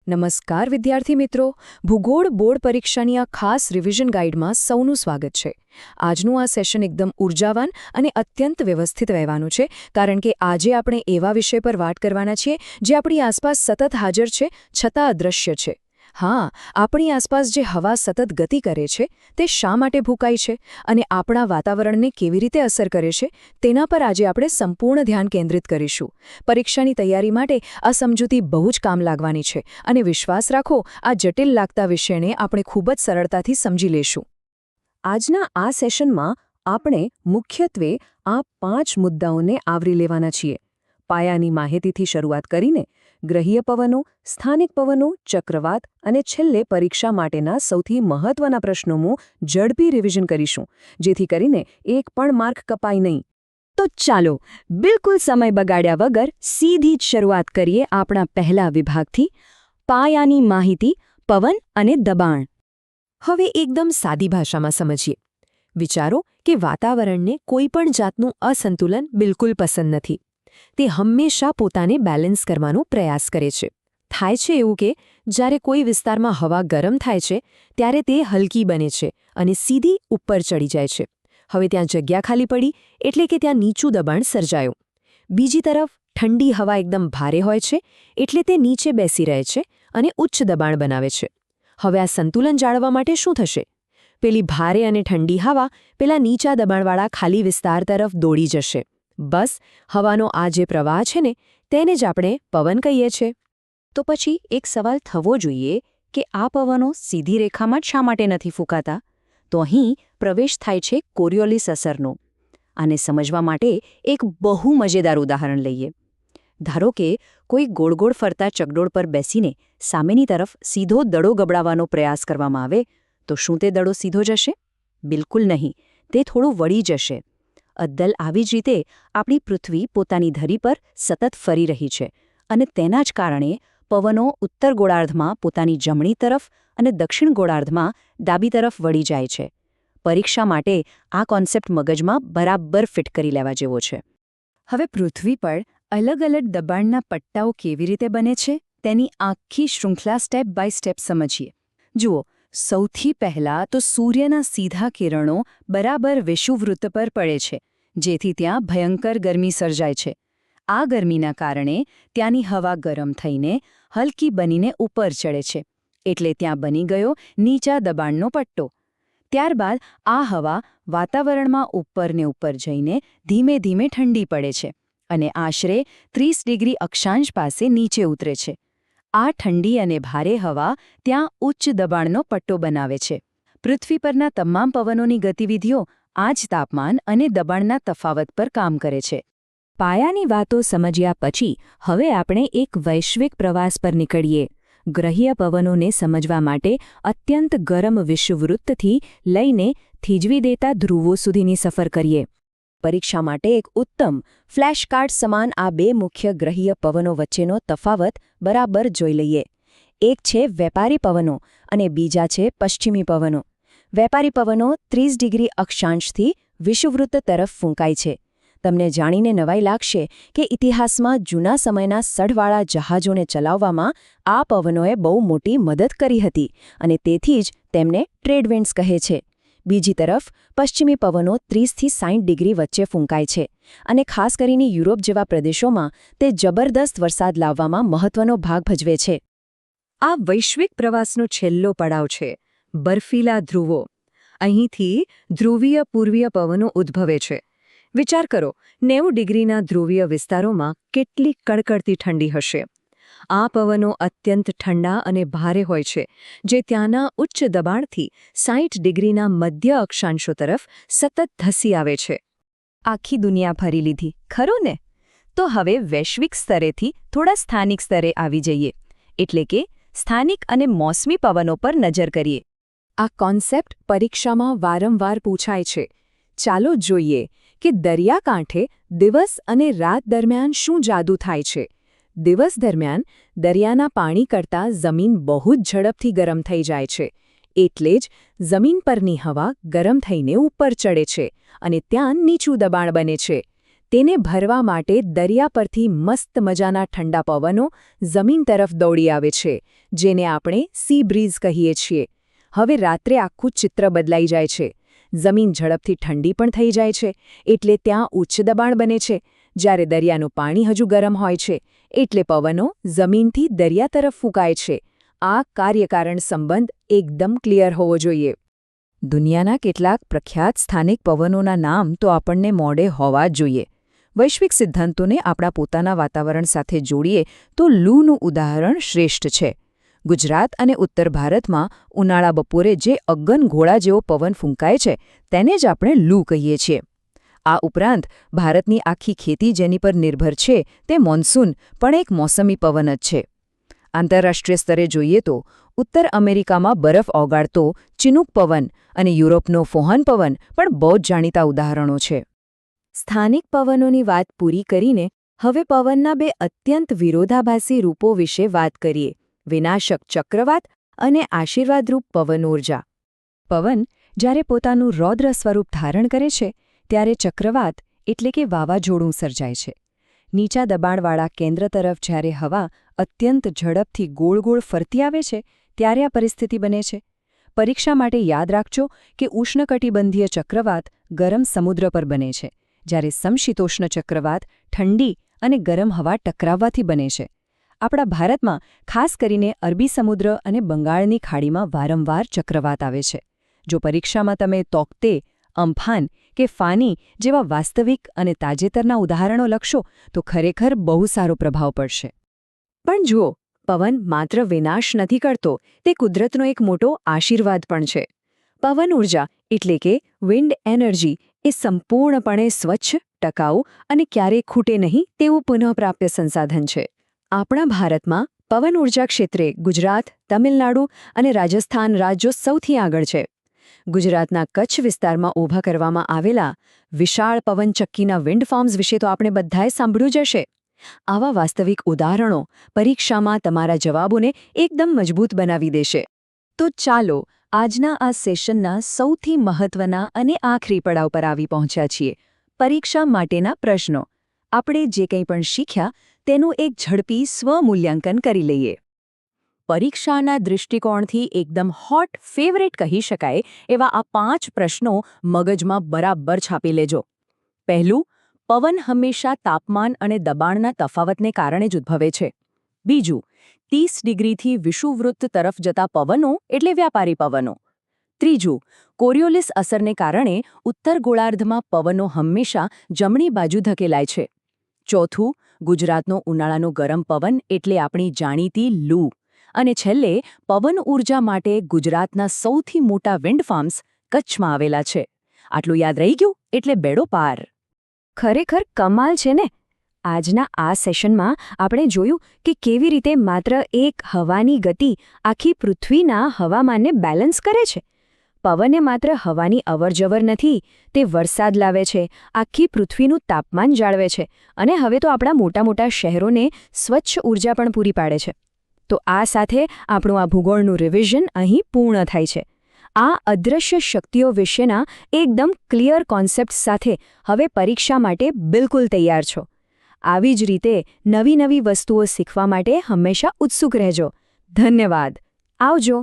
નમસ્કાર વિદ્યાર્થી મિત્રો, ભૂગોળ બોર્ડ પરીક્ષાની આ ખાસ રિવિઝન ગાઈડમાં સૌનું સ્વાગત છે. આજનું આ સેશન એકદમ ઉર્જાવાન અને અત્યંત વ્યવસ્થિત રહેવાનું છે, કારણ કે આજે આપણે એવા વિષય પર વાત કરવાના છીએ જે આપણી આસપાસ સતત હાજર છે છતાં અદૃશ્ય છે. હા, આપણી આસપાસ જે હવા સતત ગતિ કરે છે તે શા માટે ભૂકાય છે અને આપણા વાતાવરણને કેવી રીતે અસર કરે છે તેના પર આજે આપણે સંપૂર્ણ ધ્યાન કેન્દ્રિત કરીશું. પરીક્ષાની તૈયારી માટે આ સમજૂતી બહુ જ કામ લાગવાની છે અને વિશ્વાસ રાખો, આ જટિલ લાગતા વિષયને આપણે ખૂબ જ સરળતાથી સમજી લેશું. આજના આ સેશનમાં આપણે મુખ્યત્વે આ 5 મુદ્દાઓને આવરી લેવાના છીએ. પાયાની માહિતીથી શરૂઆત કરીને ગ્રહીય પવનો, સ્થાનિક પવનો, ચક્રવાત અને છેલ્લે પરીક્ષા માટેના સૌથી મહત્વના પ્રશ્નોનું ઝડપી રિવિઝન કરીશું, જેથી કરીને એક પણ માર્ક કપાય નહીં. તો ચાલો, બિલકુલ સમય બગાડ્યા વગર સીધી જ શરૂઆત કરીએ આપણા પહેલા વિભાગથી, પાયાની માહિતી, પવન અને દબાણ. હવે એકદમ સાદી ભાષામાં સમજીએ. વિચારો કે વાતાવરણને કોઈપણ જાતનું અસંતુલન બિલકુલ પસંદ નથી. તે હંમેશા પોતાને બેલેન્સ કરવાનો પ્રયાસ કરે છે. થાય છે એવું કે જ્યારે કોઈ વિસ્તારમાં હવા ગરમ થાય છે ત્યારે તે હલકી બને છે અને સીધી ઉપર ચડી જાય છે. હવે ત્યાં જગ્યા ખાલી પડી એટલે કે ત્યાં નીચું દબાણ સર્જાયું. બીજી તરફ ઠંડી હવા એકદમ ભારે હોય છે એટલે તે નીચે બેસી રહે છે અને ઉચ્ચ દબાણ બનાવે છે. હવે આ સંતુલન જાળવવા માટે શું થશે? પેલી ભારે અને ઠંડી હવા પેલા નીચા દબાણવાળા ખાલી વિસ્તાર તરફ દોડી જશે. બસ, હવાનો આ જે પ્રવાહ છે ને તેને જ આપણે પવન કહીએ છીએ. તો પછી એક સવાલ થવો જોઈએ કે આ પવનો સીધી રેખામાં જ શા માટે નથી ફૂંકાતા? તો અહીં પ્રવેશ થાય છે કોરિયોલિસ અસરનો. આને સમજવા માટે એક બહુ મજેદાર ઉદાહરણ લઈએ. ધારો કે કોઈ ગોળ ગોળ ફરતા ચકડોળ પર બેસીને સામેની તરફ સીધો દડો ગબડાવવાનો પ્રયાસ કરવામાં આવે તો શું તે દડો સીધો જશે? બિલકુલ નહીં, તે થોડું વળી જશે. અદ્દલ આવી જ રીતે આપણી પૃથ્વી પોતાની ધરી પર સતત ફરી રહી છે અને તેના જ કારણે પવનો ઉત્તર ગોળાર્ધમાં પોતાની જમણી તરફ અને દક્ષિણ ગોળાર્ધમાં ડાબી તરફ વળી જાય છે. પરીક્ષા માટે આ કોન્સેપ્ટ મગજમાં બરાબર ફિટ કરી લેવા જેવો છે. હવે પૃથ્વી પર અલગ અલગ દબાણના પટ્ટાઓ કેવી રીતે બને છે તેની આખી શૃંખલા સ્ટેપ બાય સ્ટેપ સમજીએ. જુઓ, સૌથી પહેલાં તો સૂર્યના સીધા કિરણો બરાબર વિષુવવૃત્ત પર પડે છે, જેથી ત્યાં ભયંકર ગરમી સર્જાય છે. આ ગરમીના કારણે ત્યાંની હવા ગરમ થઈને હલકી બનીને ઉપર ચડે છે, એટલે ત્યાં બની ગયો નીચા દબાણનો પટ્ટો. ત્યારબાદ આ હવા વાતાવરણમાં ઉપર ને ઉપર જઈને ધીમે ધીમે ઠંડી પડે છે અને આશરે 30 ડિગ્રી અક્ષાંશ પાસે નીચે ઉતરે છે. આ ઠંડી અને ભારે હવા ત્યાં ઉચ્ચ દબાણનો પટ્ટો બનાવે છે. પૃથ્વી પરના તમામ પવનોની ગતિવિધિઓ આ જ તાપમાન અને દબાણના તફાવત પર કામ કરે છે. પાયાની વાતો સમજ્યા પછી હવે આપણે એક વૈશ્વિક પ્રવાસ પર નીકળીએ. ગ્રહીય પવનોને સમજવા માટે અત્યંત ગરમ વિષુવવૃત્તથી લઈને થીજવી દેતા ધ્રુવો સુધીની સફર કરીએ. પરીક્ષા માટે એક ઉત્તમ ફ્લેશકાર્ડ સમાન આ 2 મુખ્ય ગ્રહીય પવનો વચ્ચેનો તફાવત બરાબર જોઈ લઈએ. એક છે વેપારી પવનો અને બીજા છે પશ્ચિમી પવનો. વેપારી પવનો 30 ડિગ્રી અક્ષાંશથી વિષુવવૃત્ત તરફ ફૂંકાય છે. તમને જાણીને નવાઈ લાગશે કે ઇતિહાસમાં જૂના સમયના સઢવાળા જહાજોને ચલાવવામાં આ પવનોએ બહુ મોટી મદદ કરી હતી અને તેથી જ તેમને ટ્રેડ વિન્ડ્સ કહે છે. બીજી તરફ પશ્ચિમી પવનો 30થી 60 ડિગ્રી વચ્ચે ફૂંકાય છે અને ખાસ કરીને યુરોપ જેવા પ્રદેશોમાં તે જબરદસ્ત વરસાદ લાવવામાં મહત્વનો ભાગ ભજવે છે. આ વૈશ્વિક પ્રવાસનો છેલ્લો પડાવ છે બર્ફીલા ધ્રુવો. અહીંથી ધ્રુવીય પૂર્વીય પવનો ઉદ્ભવે છે. વિચાર કરો, 90 ડિગ્રીના ધ્રુવીય વિસ્તારોમાં કેટલી કડકડતી ઠંડી હશે. આ પવનો અત્યંત ઠંડા અને ભારે હોય છે, જે ત્યાંના ઉચ્ચ દબાણથી 60 ડિગ્રીના મધ્ય અક્ષાંશો તરફ સતત ધસી આવે છે. આખી દુનિયા ફરી લીધી, ખરું ને? તો હવે વૈશ્વિક સ્તરેથી થોડા સ્થાનિક સ્તરે આવી જઈએ, એટલે કે સ્થાનિક અને મોસમી પવનો પર નજર કરીએ. આ કોન્સેપ્ટ પરીક્ષામાં વારંવાર પૂછાય છે. ચાલો જોઈએ કે દરિયાકાંઠે દિવસ અને રાત દરમિયાન શું જાદુ થાય છે. દિવસ દરમિયાન દરિયાના પાણી કરતાં જમીન બહુ જ ઝડપથી ગરમ થઈ જાય છે, એટલે જ જમીન પરની હવા ગરમ થઈને ઉપર ચડે છે અને ત્યાં નીચું દબાણ બને છે. તેને ભરવા માટે દરિયા પરથી મસ્ત મજાના ઠંડા પવનો જમીન તરફ દોડી આવે છે, જેને આપણે સી બ્રીઝ કહીએ છીએ. હવે રાત્રે આખું ચિત્ર બદલાઈ જાય છે. જમીન ઝડપથી ઠંડી પણ થઈ જાય છે, એટલે ત્યાં ઉચ્ચ દબાણ બને છે. જ્યારે દરિયાનું પાણી હજુ ગરમ હોય છે, એટલે પવનો જમીનથી દરિયા તરફ ફૂંકાય છે. આ કાર્યકારણ સંબંધ એકદમ ક્લિયર હોવો જોઈએ. દુનિયાના કેટલાક પ્રખ્યાત સ્થાનિક પવનોના નામ તો આપણને મોઢે હોવા જ જોઈએ. વૈશ્વિક સિદ્ધાંતોને આપણા પોતાના વાતાવરણ સાથે જોડીએ તો લૂનું ઉદાહરણ શ્રેષ્ઠ છે. ગુજરાત અને ઉત્તર ભારતમાં ઉનાળા બપોરે જે અગનગોળા જેવો પવન ફૂંકાય છે, તેને જ આપણે લૂ કહીએ છીએ. આ ઉપરાંત ભારતની આખી ખેતી જેની પર નિર્ભર છે તે મોન્સૂન પણ એક મોસમી પવન જ છે. આંતરરાષ્ટ્રીય સ્તરે જોઈએ તો ઉત્તર અમેરિકામાં બરફ ઓગાળતો ચિનૂક પવન અને યુરોપનો ફોહન પવન પણ બહુ જ જાણીતા ઉદાહરણો છે. સ્થાનિક પવનોની વાત પૂરી કરીને હવે પવનના બે અત્યંત વિરોધાભાસી રૂપો વિશે વાત કરીએ: વિનાશક ચક્રવાત અને આશીર્વાદરૂપ પવન ઊર્જા. પવન જ્યારે પોતાનું રૌદ્ર સ્વરૂપ ધારણ કરે છે, ત્યારે ચક્રવાત એટલે કે વાવાઝોડું સર્જાય છે. નીચા દબાણવાળા કેન્દ્ર તરફ જ્યારે હવા અત્યંત ઝડપથી ગોળ ગોળ ફરતી આવે છે, ત્યારે આ પરિસ્થિતિ બને છે. પરીક્ષા માટે યાદ રાખજો કે ઉષ્ણકટિબંધીય ચક્રવાત ગરમ સમુદ્ર પર બને છે, જ્યારે સમશીતોષ્ણ ચક્રવાત ઠંડી અને ગરમ હવા ટકરાવવાથી બને છે. આપણા ભારતમાં ખાસ કરીને અરબી સમુદ્ર અને બંગાળની ખાડીમાં વારંવાર ચક્રવાત આવે છે. જો પરીક્ષામાં તમે તોકતે, અમ્ફાન કે ફાની જેવા વાસ્તવિક અને તાજેતરના ઉદાહરણો લખશો તો ખરેખર બહુ સારો પ્રભાવ પડશે. પણ જુઓ, પવન માત્ર વિનાશ નથી કરતો, તે કુદરતનો એક મોટો આશીર્વાદ પણ છે. પવન ઊર્જા એટલે કે વિન્ડ એનર્જી એ સંપૂર્ણપણે સ્વચ્છ, ટકાઉ અને ક્યારેય ખૂટે નહીં તેવું પુનઃપ્રાપ્ય સંસાધન છે. આપણા ભારતમાં પવન ઊર્જા ક્ષેત્રે ગુજરાત, તમિલનાડુ અને રાજસ્થાન રાજ્યો સૌથી આગળ છે. ગુજરાતના કચ્છ વિસ્તારમાં ઊભા કરવામાં આવેલા વિશાળ પવનચક્કીના વિન્ડ ફાર્મ્સ વિશે તો આપણે બધાએ સાંભળ્યું જ હશે. આવા વાસ્તવિક ઉદાહરણો પરીક્ષામાં તમારા જવાબોને એકદમ મજબૂત બનાવી દેશે. તો ચાલો આજના આ સેશનના સૌથી મહત્વના અને આખરી પડાવ પર આવી પહોંચ્યા છીએ: પરીક્ષા માટેના પ્રશ્નો. આપણે જે કંઈ પણ શીખ્યા તેનું એક ઝડપી સ્વમૂલ્યાંકન કરી લઈએ. પરીક્ષાના દૃષ્ટિકોણથી એકદમ હોટ ફેવરેટ કહી શકાય એવા આ 5 પ્રશ્નો મગજમાં બરાબર છાપી લેજો. પહેલું, પવન હંમેશા તાપમાન અને દબાણના તફાવતને કારણે જ ઉદ્ભવે છે. બીજું, 30 ડિગ્રીથી વિષુવવૃત્ત તરફ જતા પવનો એટલે વ્યાપારી પવનો. ત્રીજું, કોરિયોલિસ અસરને કારણે ઉત્તર ગોળાર્ધમાં પવનો હંમેશા જમણી બાજુ ધકેલાય છે. ચોથું, ગુજરાતનો ઉનાળાનો ગરમ પવન એટલે આપણી જાણીતી લૂ. અને છેલ્લે, પવન ઊર્જા માટે ગુજરાતના સૌથી મોટા વિન્ડ ફાર્મ્સ કચ્છમાં આવેલા છે. આટલું યાદ રહી ગયું એટલે બેડો પાર. ખરેખર કમાલ છે ને! આજના આ સેશનમાં આપણે જોયું કે કેવી રીતે માત્ર એક હવાની ગતિ આખી પૃથ્વીના હવામાનને બેલેન્સ કરે છે. પવને માત્ર હવાની અવરજવર નથી, તે વરસાદ લાવે છે, આખી પૃથ્વીનું તાપમાન જાળવે છે અને હવે તો આપણા મોટા મોટા શહેરોને સ્વચ્છ ઊર્જા પણ પૂરી પાડે છે. તો આ સાથે આપણું આ ભૂગોળનું રિવિઝન અહીં પૂર્ણ થાય છે. આ અદૃશ્ય શક્તિઓ વિશેના એકદમ ક્લિયર કોન્સેપ્ટ સાથે હવે પરીક્ષા માટે બિલકુલ તૈયાર છો. આવી જ રીતે નવી નવી વસ્તુઓ શીખવા માટે હંમેશા ઉત્સુક રહેજો. ધન્યવાદ. આવજો.